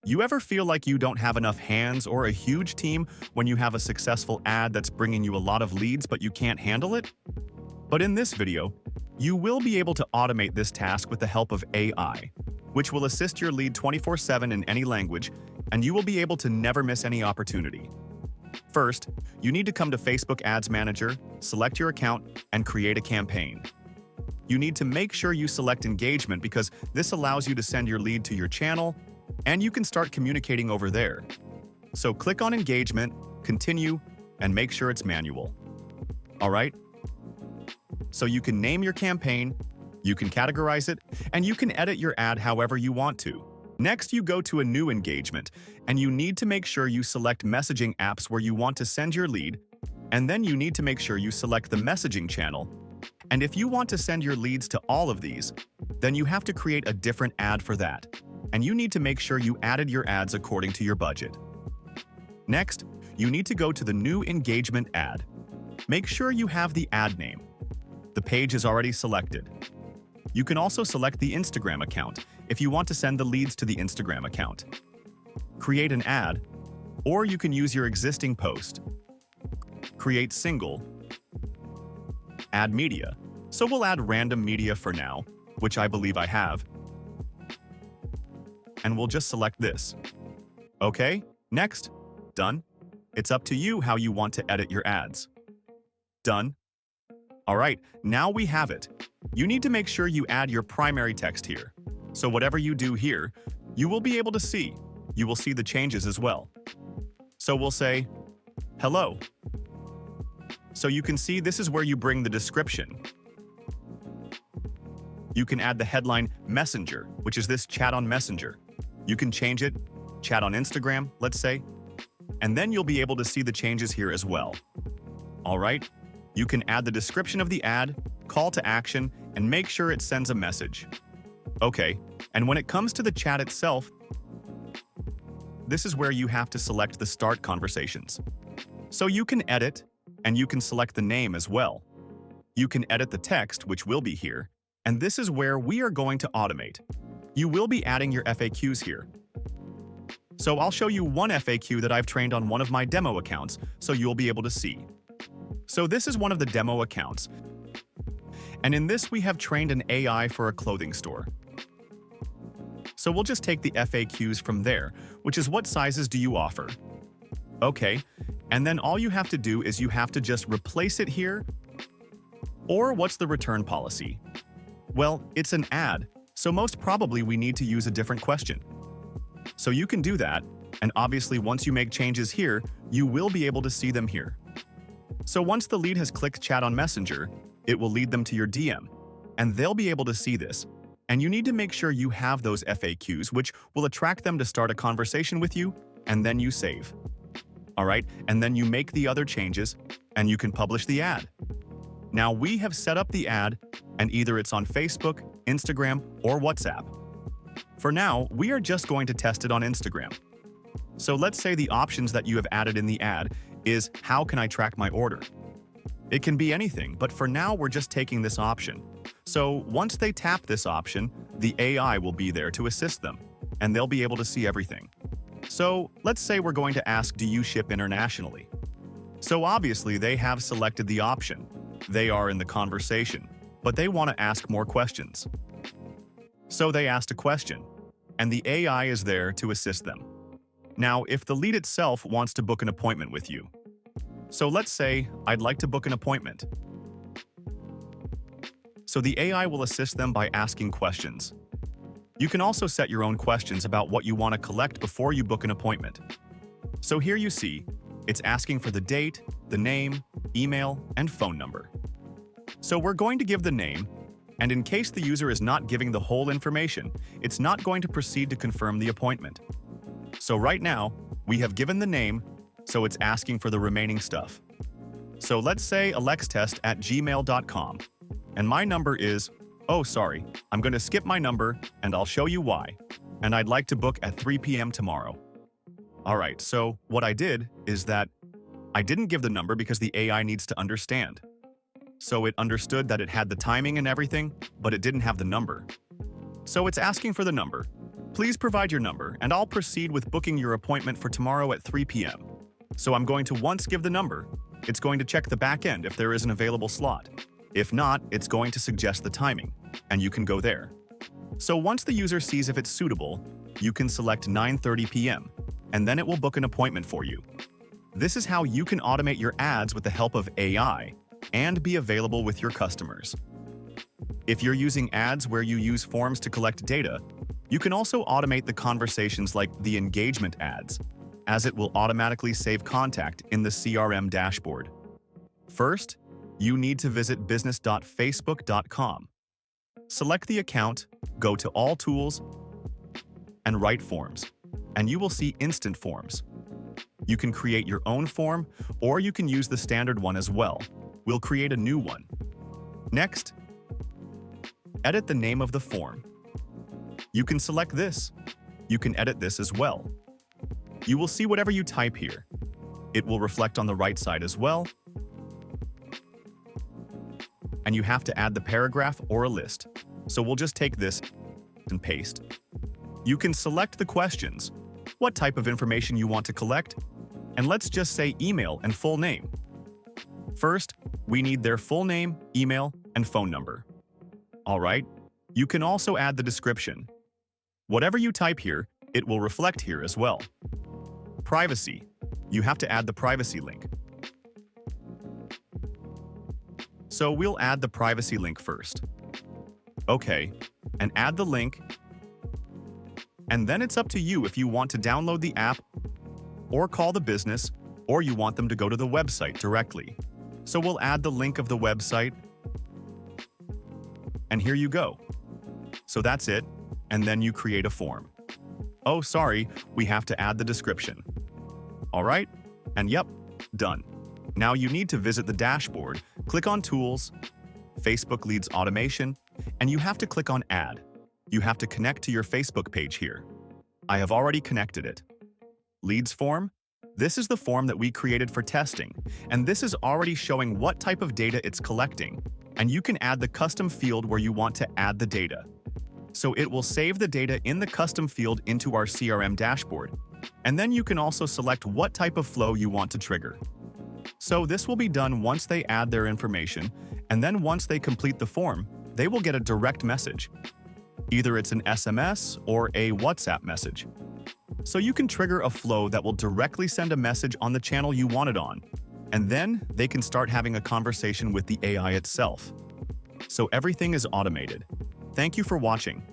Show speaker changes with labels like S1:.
S1: You ever feel like you don't have enough hands or a huge team when you have a successful ad that's bringing you a lot of leads but you can't handle it? But in this video, you will be able to automate this task with the help of AI, which will assist your lead 24/7 in any language, and you will be able to never miss any opportunity. First, you need to come to Facebook Ads Manager, select your account, and create a campaign. You need to make sure you select engagement because this allows you to send your lead to your channel, and you can start communicating over there. So click on engagement, continue, and make sure it's manual. All right? So you can name your campaign, you can categorize it, and you can edit your ad however you want to. Next, you go to a new engagement, and you need to make sure you select messaging apps where you want to send your lead, and then you need to make sure you select the messaging channel. And if you want to send your leads to all of these, then you have to create a different ad for that, and you need to make sure you added your ads according to your budget. Next, you need to go to the new engagement ad. Make sure you have the ad name. The page is already selected. You can also select the Instagram account if you want to send the leads to the Instagram account. Create an ad, or you can use your existing post. Create single. Add media. So we'll add random media for now, which I believe I have. And we'll just select this. Okay, next. Done. It's up to you how you want to edit your ads. Done. All right, now we have it. You need to make sure you add your primary text here. So whatever you do here, you will be able to see. You will see the changes as well. So we'll say, hello. So you can see this is where you bring the description. You can add the headline Messenger, which is this chat on Messenger. You can change it, chat on Instagram, let's say, and then you'll be able to see the changes here as well. All right, you can add the description of the ad, call to action, and make sure it sends a message. Okay, and when it comes to the chat itself, this is where you have to select the Start Conversations. So you can edit, and you can select the name as well. You can edit the text, which will be here, and this is where we are going to automate. You will be adding your FAQs here. So I'll show you one FAQ that I've trained on one of my demo accounts, so you'll be able to see. So this is one of the demo accounts, and in this we have trained an AI for a clothing store. So we'll just take the FAQs from there, which is what sizes do you offer? Okay, and then all you have to do is you have to just replace it here. Or what's the return policy? Well, it's an ad, so most probably we need to use a different question. So you can do that, and obviously once you make changes here, you will be able to see them here. So once the lead has clicked chat on Messenger, it will lead them to your DM, and they'll be able to see this. And you need to make sure you have those FAQs, which will attract them to start a conversation with you, and then you save. All right, and then you make the other changes, and you can publish the ad. Now we have set up the ad, and either it's on Facebook, Instagram, or WhatsApp. For now, we are just going to test it on Instagram. So let's say the options that you have added in the ad is how can I track my order? It can be anything, but for now we're just taking this option. So once they tap this option, the AI will be there to assist them, and they'll be able to see everything. So let's say we're going to ask, do you ship internationally? So obviously they have selected the option. They are in the conversation, but they want to ask more questions. So they asked a question, and the AI is there to assist them. Now, if the lead itself wants to book an appointment with you. So let's say, I'd like to book an appointment. So the AI will assist them by asking questions. You can also set your own questions about what you want to collect before you book an appointment. So here you see, it's asking for the date, the name, email, and phone number. So we're going to give the name, and in case the user is not giving the whole information, it's not going to proceed to confirm the appointment. So right now, we have given the name, so it's asking for the remaining stuff. So let's say alextest@gmail.com, and my number is, oh sorry, I'm going to skip my number and I'll show you why, and I'd like to book at 3 p.m. tomorrow. Alright, so what I did is that I didn't give the number because the AI needs to understand. So it understood that it had the timing and everything, but it didn't have the number. So it's asking for the number. Please provide your number, and I'll proceed with booking your appointment for tomorrow at 3 p.m. So I'm going to once give the number. It's going to check the back end if there is an available slot. If not, it's going to suggest the timing, and you can go there. So once the user sees if it's suitable, you can select 9:30 p.m., and then it will book an appointment for you. This is how you can automate your ads with the help of AI and be available with your customers. If you're using ads where you use forms to collect data, you can also automate the conversations like the engagement ads, as it will automatically save contact in the CRM dashboard. First, you need to visit business.facebook.com. Select the account, go to All Tools, and Write Forms, and you will see Instant Forms. You can create your own form, or you can use the standard one as well. We'll create a new one. Next, edit the name of the form. You can select this. You can edit this as well. You will see whatever you type here. It will reflect on the right side as well. And you have to add the paragraph or a list. So we'll just take this and paste. You can select the questions, what type of information you want to collect, and let's just say email and full name. First, we need their full name, email, and phone number. All right, you can also add the description. Whatever you type here, it will reflect here as well. Privacy. You have to add the privacy link. So we'll add the privacy link first. Okay, and add the link. And then it's up to you if you want to download the app or call the business, or you want them to go to the website directly. So we'll add the link of the website. And here you go. So that's it. And then you create a form. Oh, sorry, we have to add the description. All right, and yep, done. Now you need to visit the dashboard, click on Tools, Facebook Leads Automation, and you have to click on Add. You have to connect to your Facebook page here. I have already connected it. Leads form? This is the form that we created for testing, and this is already showing what type of data it's collecting, and you can add the custom field where you want to add the data. So it will save the data in the custom field into our CRM dashboard, and then you can also select what type of flow you want to trigger. So this will be done once they add their information, and then once they complete the form, they will get a direct message. Either it's an SMS or a WhatsApp message. So you can trigger a flow that will directly send a message on the channel you want it on, and then they can start having a conversation with the AI itself. So everything is automated. Thank you for watching.